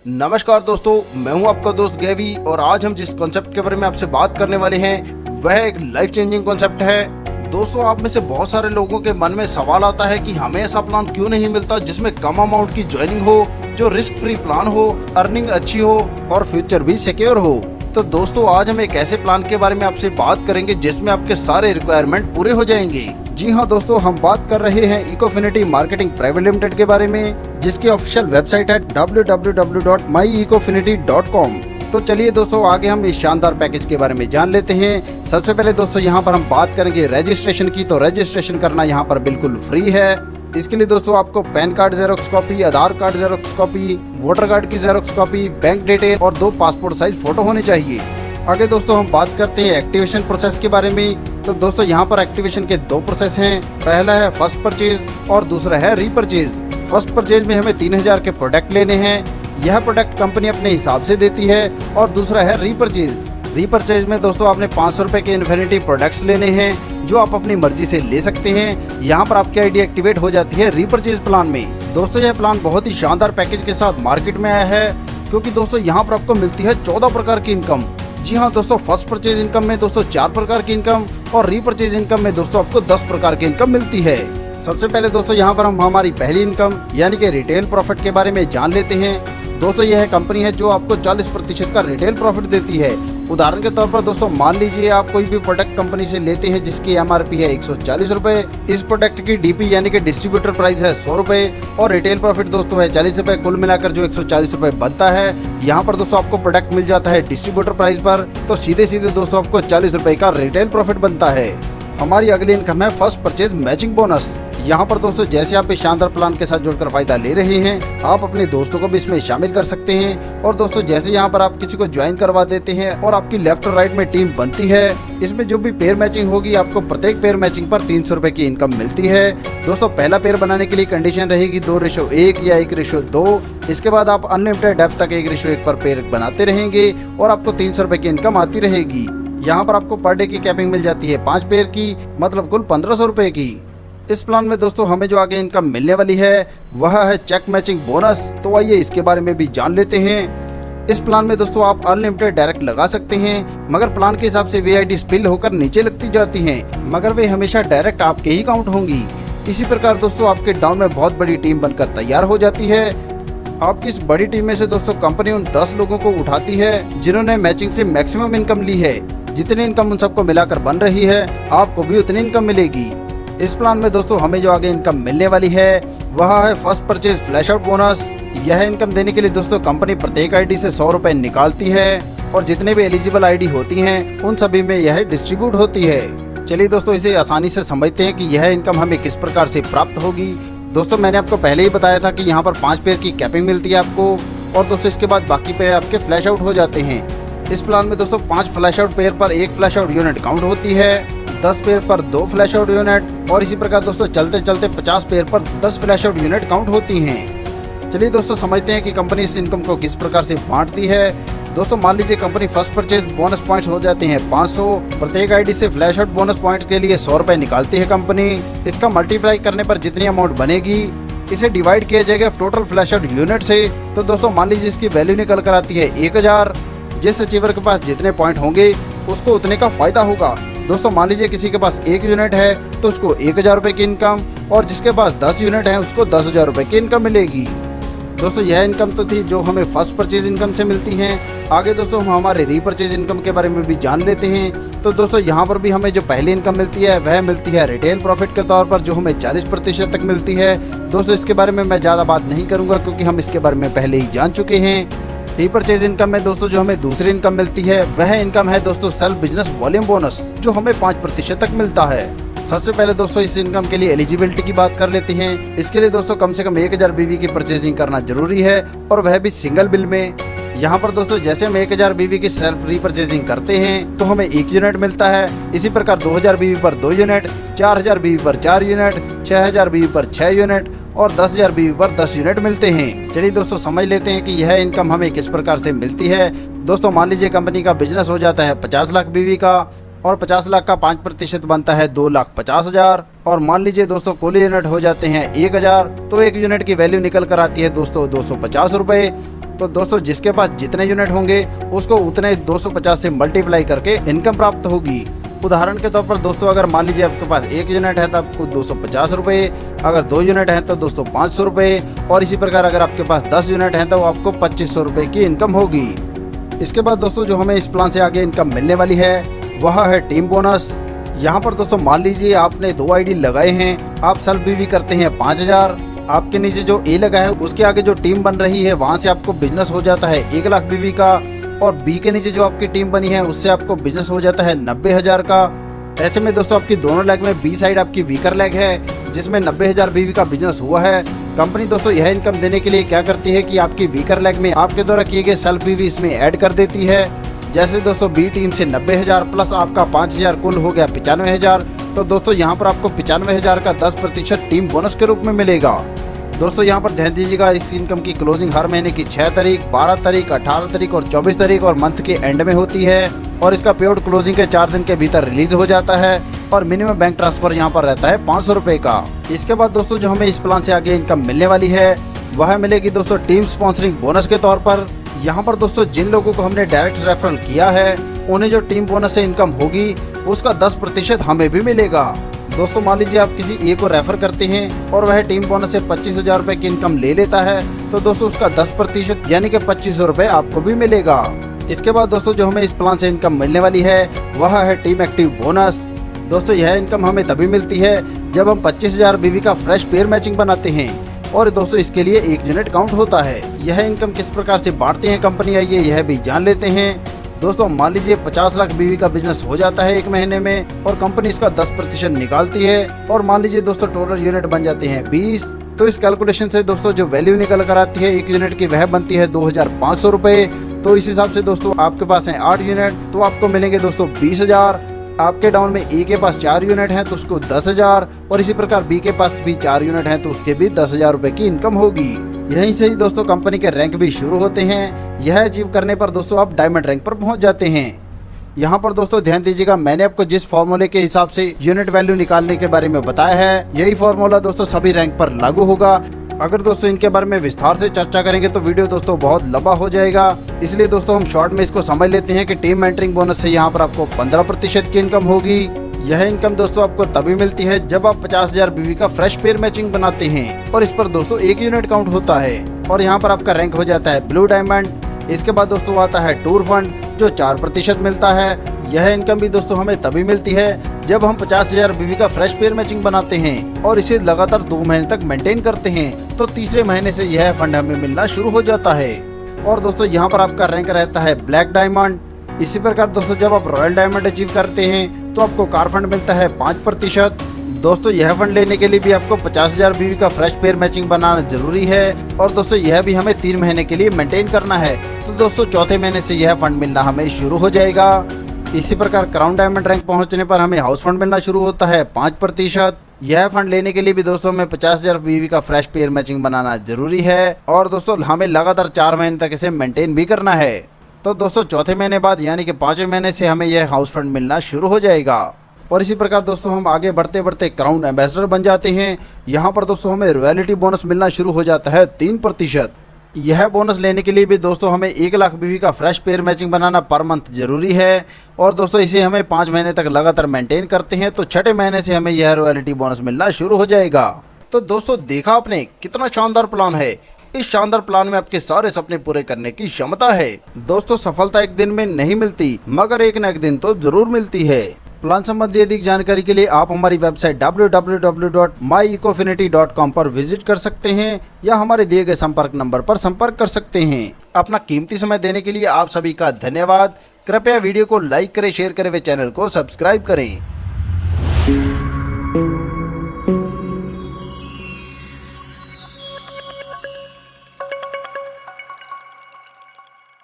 नमस्कार दोस्तों, मैं हूं आपका दोस्त गैवी और आज हम जिस कॉन्सेप्ट के बारे में आपसे बात करने वाले हैं वह एक लाइफ चेंजिंग कॉन्सेप्ट है। दोस्तों, आप में से बहुत सारे लोगों के मन में सवाल आता है कि हमें ऐसा प्लान क्यों नहीं मिलता जिसमें कम अमाउंट की ज्वाइनिंग हो, जो रिस्क फ्री प्लान हो, अर्निंग अच्छी हो और फ्यूचर भी सिक्योर हो। तो दोस्तों, आज हम एक ऐसे प्लान के बारे में आपसे बात करेंगे जिसमें आपके सारे रिक्वायरमेंट पूरे हो जाएंगे। जी हाँ दोस्तों, हम बात कर रहे हैं इकोफिनिटी मार्केटिंग प्राइवेट लिमिटेड के बारे में, जिसकी ऑफिशियल वेबसाइट है www.myecofinity.com। तो चलिए दोस्तों, आगे हम इस शानदार पैकेज के बारे में जान लेते हैं। सबसे पहले दोस्तों, यहाँ पर हम बात करेंगे रजिस्ट्रेशन की। तो रजिस्ट्रेशन करना यहाँ पर बिल्कुल फ्री है। इसके लिए दोस्तों आपको PAN card xerox copy, Aadhaar card xerox copy, voter card की जेरोक्स कॉपी, बैंक डिटेल और 2 पासपोर्ट साइज फोटो होने चाहिए। आगे दोस्तों हम बात करते हैं एक्टिवेशन प्रोसेस के बारे में। तो दोस्तों यहाँ पर एक्टिवेशन के 2 प्रोसेस हैं। पहला है फर्स्ट परचेज और दूसरा है रीपरचेज। फर्स्ट परचेज में हमें 3000 के प्रोडक्ट लेने हैं। यह प्रोडक्ट कंपनी अपने हिसाब से देती है। और दूसरा है रीपरचेज। रीपरचेज में दोस्तों आपने 500 रुपए के इन्फिनिटी प्रोडक्ट्स लेने हैं जो आप अपनी मर्जी से ले सकते हैं। यहाँ पर आपकी आईडी एक्टिवेट हो जाती है रीपरचेज प्लान में। दोस्तों यह प्लान बहुत ही शानदार पैकेज के साथ मार्केट में आया है, क्योंकि दोस्तों यहाँ पर आपको मिलती है 14 प्रकार की इनकम। जी हाँ दोस्तों, फर्स्ट परचेज इनकम में दोस्तों 4 प्रकार की इनकम और रीपरचेज इनकम में दोस्तों आपको 10 प्रकार की इनकम मिलती है। सबसे पहले दोस्तों यहाँ पर हम हमारी पहली इनकम यानी कि रिटेल प्रॉफिट के बारे में जान लेते हैं। दोस्तों यह कंपनी है जो आपको 40% का रिटेल प्रॉफिट देती है। उदाहरण के तौर पर दोस्तों मान लीजिए आप कोई भी प्रोडक्ट कंपनी से लेते हैं जिसकी MRP है 140 रुपए। इस प्रोडक्ट की DP यानी कि डिस्ट्रीब्यूटर प्राइस है 100 रुपए और रिटेल प्रॉफिट दोस्तों है 40 रुपए। कुल मिलाकर जो 140 रुपए बनता है, यहाँ पर दोस्तों आपको प्रोडक्ट मिल जाता है डिस्ट्रीब्यूटर प्राइस पर, तो सीधे सीधे दोस्तों आपको 40 रुपए का रिटेल प्रॉफिट बनता है। हमारी अगली इनकम है फर्स्ट परचेज मैचिंग बोनस। यहाँ पर दोस्तों जैसे आप इस शानदार प्लान के साथ जुड़कर फायदा ले रहे हैं, आप अपने दोस्तों को भी इसमें शामिल कर सकते हैं। और दोस्तों जैसे यहाँ पर आप किसी को ज्वाइन करवा देते हैं और आपकी लेफ्ट और राइट में टीम बनती है, इसमें जो भी पेयर मैचिंग होगी आपको प्रत्येक पेयर मैचिंग पर 300 रुपए की इनकम मिलती है। दोस्तों पहला पेयर बनाने के लिए कंडीशन रहेगी 2:1 या 1:2। इसके बाद आप अनलिमिटेड डेप्थ तक 1:1 पर पेयर बनाते रहेंगे और आपको 300 रुपए की इनकम आती रहेगी। यहाँ पर आपको पर डे की कैपिंग मिल जाती है 5 पेयर की, मतलब कुल 1500 रुपए की। इस प्लान में दोस्तों हमें जो आगे इनकम मिलने वाली है वह है चेक मैचिंग बोनस। तो आइए इसके बारे में भी जान लेते हैं। इस प्लान में दोस्तों आप अनलिमिटेड डायरेक्ट लगा सकते हैं, मगर प्लान के हिसाब से VID स्पिल होकर नीचे लगती जाती हैं, मगर वे हमेशा डायरेक्ट आपके ही काउंट होंगी। इसी प्रकार दोस्तों आपके डाउन में बहुत बड़ी टीम बनकर तैयार हो जाती है। आपकी इस बड़ी टीम में से दोस्तों कंपनी उन 10 लोगों को उठाती है जिन्होंने मैचिंग से मैक्सिमम इनकम ली है। जितनी इनकम उन सबको मिलाकर बन रही है, आपको भी उतनी इनकम मिलेगी। इस प्लान में दोस्तों हमें जो आगे इनकम मिलने वाली है वह है first purchase flash out bonus. यह इनकम देने के लिए दोस्तों कंपनी प्रत्येक आईडी से 100 रुपए निकालती है और जितने भी एलिजिबल आईडी होती हैं उन सभी में यह डिस्ट्रीब्यूट होती है। चलिए दोस्तों इसे आसानी से समझते हैं कि यह इनकम हमें किस प्रकार से प्राप्त होगी। दोस्तों मैंने आपको पहले ही बताया था कि यहाँ पर 5 पेयर की कैपिंग मिलती है आपको, और दोस्तों इसके बाद बाकी पेयर आपके फ्लैश आउट हो जाते हैं। इस प्लान में दोस्तों 5 फ्लैश आउट पेयर पर 1 फ्लैश आउट यूनिट काउंट होती है, 10 पेयर पर 2 फ्लैश आउट यूनिट और इसी प्रकार दोस्तों चलते चलते 50 पेयर पर 10 फ्लैश आउट यूनिट काउंट होती हैं। चलिए दोस्तों समझते हैं कि कंपनी इस इनकम को किस प्रकार से बांटती है। दोस्तों मान लीजिए company first purchase bonus points हो जाते हैं 500। प्रत्येक आईडी से फ्लैश आउट बोनस पॉइंट्स के लिए 100 रुपए निकालती है कंपनी। इसका मल्टीप्लाई करने पर जितनी अमाउंट बनेगी इसे डिवाइड किया जाएगा टोटल फ्लैश आउट यूनिट से। तो दोस्तों मान लीजिए इसकी वैल्यू निकल कर आती है 1000। जिस अचीवर के पास जितने पॉइंट होंगे उसको उतने का फायदा होगा। दोस्तों मान लीजिए किसी के पास 1 यूनिट है तो उसको 1000 रुपए की इनकम, और जिसके पास 10 यूनिट है उसको 10,000 रुपए की इनकम मिलेगी। दोस्तों यह इनकम तो थी जो हमें फर्स्ट परचेज इनकम से मिलती हैं। आगे दोस्तों हम हमारे रीपरचेज इनकम के बारे में भी जान लेते हैं। तो दोस्तों यहाँ पर भी हमें जो पहली इनकम मिलती है वह मिलती है रिटेल प्रॉफिट के तौर पर, जो हमें 40% तक मिलती है। दोस्तों इसके बारे में मैं ज़्यादा बात नहीं करूँगा क्योंकि हम इसके बारे में पहले ही जान चुके हैं। रीपरचेज इनकम में दोस्तों जो हमें दूसरी इनकम मिलती है वह इनकम है दोस्तों सेल्फ बिजनेस वॉल्यूम बोनस, जो हमें 5% तक मिलता है। सबसे पहले दोस्तों इस इनकम के लिए एलिजिबिलिटी की बात कर लेते हैं। इसके लिए दोस्तों कम से कम 1000 BV की परचेजिंग करना जरूरी है, और वह भी सिंगल बिल में। यहाँ पर दोस्तों जैसे हम 1000 BV की सेल्फ रीपरचेजिंग करते हैं तो हमें 1 यूनिट मिलता है। इसी प्रकार 2000 BV पर 2 यूनिट, 4000 BV पर 4 यूनिट, 6000 BV पर 6 यूनिट और 10,000 BV पर 10 यूनिट मिलते हैं। चलिए दोस्तों समझ लेते हैं कि यह इनकम हमें किस प्रकार से मिलती है। दोस्तों मान लीजिए कंपनी का बिजनेस हो जाता है 50 लाख BV का, और 50 लाख का 5% बनता है 2,50,000। और मान लीजिए दोस्तों कुल यूनिट हो जाते हैं 1000, तो 1 यूनिट की वैल्यू निकल कर आती है दोस्तों 250 रुपए। तो दोस्तों जिसके पास जितने यूनिट होंगे उसको उतने 250 से मल्टीप्लाई करके इनकम प्राप्त होगी। उदाहरण के तौर पर दोस्तों अगर मान लीजिए आपके पास 1 यूनिट है तो आपको 250 रुपये, अगर 2 यूनिट है तो दोस्तों 500 रुपये, और इसी प्रकार अगर आपके पास 10 यूनिट है तो आपको 2500 रुपये की इनकम होगी। इसके बाद दोस्तों जो हमें इस प्लान से आगे इनकम मिलने वाली है वह है टीम बोनस। यहाँ पर दोस्तों मान लीजिए आपने 2 आईडी लगाए हैं, आप सेल्फ बीवी करते हैं 5000, आपके नीचे जो ए लगा है उसके आगे जो टीम बन रही है वहाँ से आपको बिजनेस हो जाता है 1 लाख बीवी का, और बी के नीचे जो आपकी टीम बनी है उससे आपको बिजनेस हो जाता है 90,000 का। ऐसे में दोस्तों आपकी दोनों लेग में बी साइड आपकी वीकर लेग है जिसमें 90,000 बीवी का बिजनेस हुआ है। कंपनी दोस्तों यह इनकम देने के लिए क्या करती है कि आपकी वीकर लेग में आपके द्वारा किए गए सेल्फ बीवी इसमें ऐड कर देती है। जैसे दोस्तों बी टीम से 90,000 प्लस आपका 5,000 कुल हो गया 95,000। तो दोस्तों यहाँ पर आपको 95,000 का 10% टीम बोनस के रूप में मिलेगा। दोस्तों यहाँ पर ध्यान दीजिएगा, इस इनकम की क्लोजिंग हर महीने की 6 तारीख, 12 तारीख, 18 तारीख और 24 तारीख और मंथ के एंड में होती है, और इसका पेआउट क्लोजिंग के 4 दिन के भीतर रिलीज हो जाता है, और मिनिमम बैंक ट्रांसफर यहाँ पर रहता है 500 रुपये का। इसके बाद दोस्तों जो हमें इस प्लान से आगे इनकम मिलने वाली है वह मिलेगी दोस्तों टीम स्पॉन्सरिंग बोनस के तौर पर। यहाँ पर दोस्तों जिन लोगों को हमने डायरेक्ट रेफरल किया है उन्हें जो टीम बोनस से इनकम होगी उसका 10% हमें भी मिलेगा। दोस्तों मान लीजिए आप किसी ए को रेफर करते हैं और वह टीम बोनस से 25,000 रुपए की इनकम ले लेता है, तो दोस्तों उसका 10% यानी कि 2500 रुपए आपको भी मिलेगा। इसके बाद दोस्तों जो हमें इस प्लान से इनकम मिलने वाली है वह है टीम एक्टिव बोनस। दोस्तों यह इनकम हमें तभी मिलती है जब हम 25,000 बीवी का फ्रेश पेयर मैचिंग बनाते हैं, और दोस्तों इसके लिए 1 यूनिट काउंट होता है। यह इनकम किस प्रकार से बांटते हैं कंपनी, आइए यह भी जान लेते हैं। दोस्तों मान लीजिए 50 लाख बीवी का बिजनेस हो जाता है 1 महीने में, और कंपनी इसका 10% निकालती है, और मान लीजिए दोस्तों टोटल यूनिट बन जाते हैं 20। तो इस कैलकुलेशन से दोस्तों जो वैल्यू निकल कर आती है 1 यूनिट की वह बनती है 2,500 रुपए। तो इस हिसाब से दोस्तों आपके पास है 8 यूनिट तो आपको मिलेंगे दोस्तों 20,000। आपके डाउन में ए के पास 4 यूनिट है तो उसको 10,000, और इसी प्रकार बी के पास भी 4 यूनिट है तो उसके भी 10,000 रुपए की इनकम होगी। यहीं से ही दोस्तों कंपनी के रैंक भी शुरू होते हैं। यह अचीव करने पर दोस्तों आप डायमंड रैंक पर पहुंच जाते हैं। यहाँ पर दोस्तों ध्यान दीजिएगा, मैंने आपको जिस फॉर्मूले के हिसाब से यूनिट वैल्यू निकालने के बारे में बताया है यही फॉर्मूला दोस्तों सभी रैंक पर लागू होगा। अगर दोस्तों इनके बारे में विस्तार से चर्चा करेंगे तो वीडियो दोस्तों बहुत लंबा हो जाएगा, इसलिए दोस्तों हम शॉर्ट में इसको समझ लेते हैं कि टीम एंटरिंग बोनस से यहाँ पर आपको 15% की इनकम होगी। यह इनकम दोस्तों आपको तभी मिलती है जब आप 50,000 बीवी का फ्रेश पेयर मैचिंग बनाते हैं, और इस पर दोस्तों 1 यूनिट काउंट होता है, और यहाँ पर आपका रैंक हो जाता है ब्लू डायमंड। इसके बाद दोस्तों आता है टूर फंड जो 4% मिलता है। यह इनकम भी दोस्तों हमें तभी मिलती है जब हम 50,000 बीवी का फ्रेश पेयर मैचिंग बनाते हैं और इसे लगातार 2 महीने तक मेंटेन करते हैं, तो तीसरे महीने से यह फंड हमें मिलना शुरू हो जाता है। और दोस्तों यहाँ पर आपका रैंक रहता है ब्लैक डायमंड। इसी प्रकार दोस्तों जब आप रॉयल डायमंड अचीव करते हैं तो आपको कार फंड मिलता है 5%। दोस्तों यह फंड लेने के लिए भी आपको 50,000 बीवी का फ्रेश पेयर मैचिंग बनाना जरूरी है, और दोस्तों यह भी हमें 3 महीने के लिए मेंटेन करना है। तो दोस्तों चौथे महीने से यह फंड मिलना हमें शुरू हो जाएगा। इसी प्रकार क्राउन डायमंड रैंक पहुंचने पर हमें हाउस फंड मिलना शुरू होता है 5%। यह फंड लेने के लिए भी दोस्तों हमें 50,000 बीवी का फ्रेश पेयर मैचिंग बनाना जरूरी है, और दोस्तों हमें लगातार 4 महीने तक इसे मेंटेन भी करना है। तो दोस्तों चौथे महीने बाद यानी कि 5वें महीने से हमें यह हाउस फंड मिलना शुरू हो जाएगा। और इसी प्रकार दोस्तों हम आगे बढ़ते बढ़ते क्राउन एम्बेसडर बन जाते हैं। यहाँ पर दोस्तों हमें रॉयल्टी बोनस मिलना शुरू हो जाता है 3%। यह बोनस लेने के लिए भी दोस्तों हमें 1 लाख बीवी का फ्रेश पेयर मैचिंग बनाना पर मंथ जरूरी है, और दोस्तों इसे हमें 5 महीने तक लगातार मेंटेन करते हैं, तो 6ठे महीने से हमें यह रॉयल्टी बोनस मिलना शुरू हो जाएगा। तो दोस्तों देखा आपने कितना शानदार प्लान है। इस शानदार प्लान में आपके सारे सपने पूरे करने की क्षमता है। दोस्तों सफलता एक दिन में नहीं मिलती, मगर एक न एक दिन तो जरूर मिलती है। प्लान संबंधी अधिक जानकारी के लिए आप हमारी वेबसाइट www.myecofinity.com पर विजिट कर सकते हैं, या हमारे दिए गए संपर्क नंबर पर संपर्क कर सकते हैं। अपना कीमती समय देने के लिए आप सभी का धन्यवाद। कृपया वीडियो को लाइक करें, शेयर करें व चैनल को सब्सक्राइब करें।